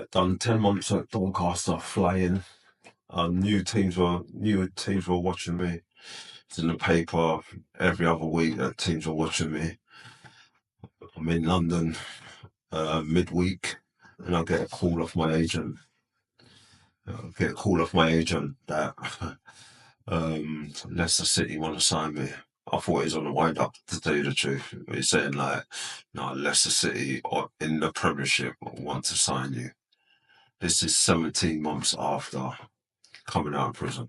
I'd done 10 months at Doncaster flying. New teams were watching me. It's in the paper every other week that teams were watching me. I'm in London midweek, and I get a call off my agent. That Leicester City want to sign me. I thought he was on the wind up, to tell you the truth. He's saying like, no, Leicester City or in the Premiership want to sign you. This is 17 months after coming out of prison.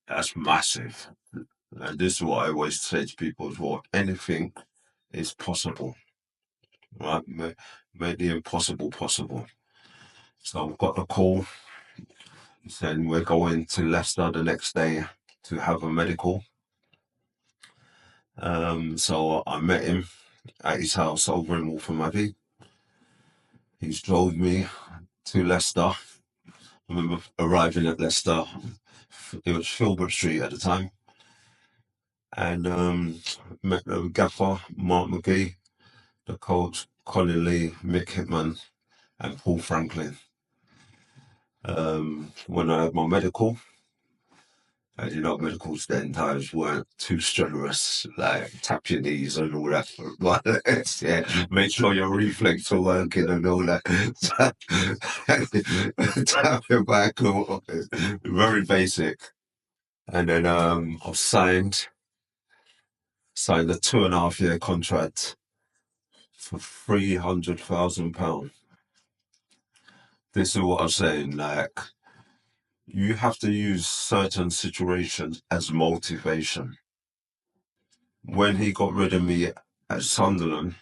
That's massive. And this is what I always say to people as well. Anything is possible, right? Make the impossible possible. So I've got the call saying we're going to Leicester the next day to have a medical. So I met him at his house over in Waltham Abbey. He's drove me to Leicester. I remember arriving at Leicester. It was Filbert Street at the time. And met the gaffer, Mark McGee, the coach, Colin Lee, Mick Hitman, and Paul Franklin. When I had my medical, and medicals then times weren't too strenuous, like tap your knees and all that. But yeah, make sure your reflex are working and all that. Tap your back, very basic. And then I was signed a 2.5 year contract for £300,000. This is what I'm saying, like, you have to use certain situations as motivation. When he got rid of me at Sunderland,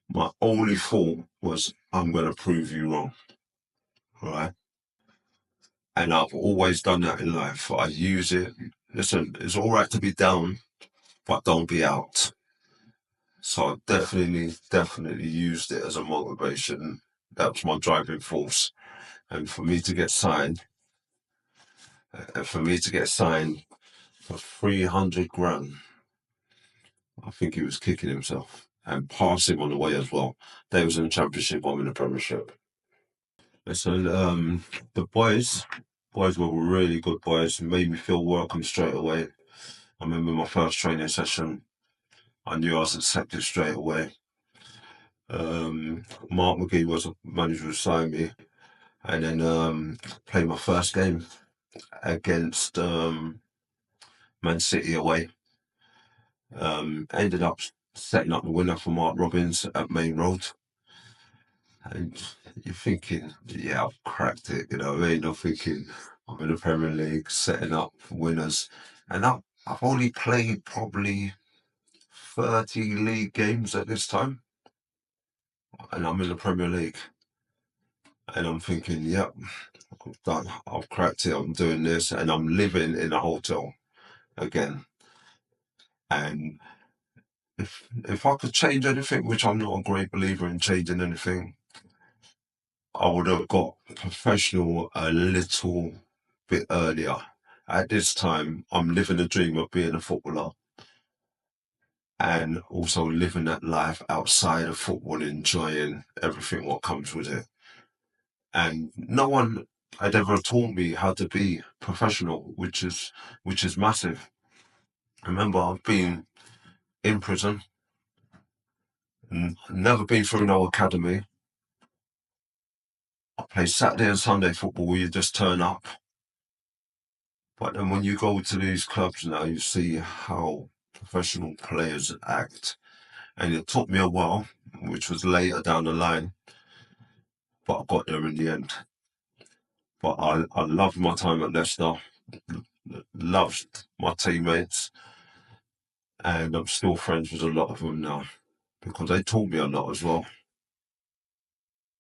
my only thought was, I'm going to prove you wrong, right? And I've always done that in life. I use it. Listen, it's all right to be down, but don't be out. So I definitely used it as a motivation. That was my driving force. And for me to get signed, for 300 grand, I think he was kicking himself and passing on the way as well. They was in the Championship, I'm in the Premiership. So the boys were really good boys, made me feel welcome straight away. I remember my first training session, I knew I was accepted straight away. Mark McGee was a manager who signed me, and then played my first game against Man City away. Ended up setting up the winner for Mark Robbins at Main Road. And you're thinking, yeah, I've cracked it, you know what I mean? I'm thinking, I'm in the Premier League, setting up winners. And I've only played probably 30 league games at this time. And I'm in the Premier League. And I'm thinking, yep, I've done, I've cracked it, I'm doing this, and I'm living in a hotel again. And if I could change anything, which I'm not a great believer in changing anything, I would have got professional a little bit earlier. At this time, I'm living the dream of being a footballer and also living that life outside of football, enjoying everything what comes with it. And no one had ever taught me how to be professional, which is massive. Remember, I've been in prison, never been through no academy. I play Saturday and Sunday football where you just turn up. But then when you go to these clubs now, you see how professional players act. And it took me a while, which was later down the line, but I got there in the end. But I loved my time at Leicester, loved my teammates, and I'm still friends with a lot of them now because they taught me a lot as well.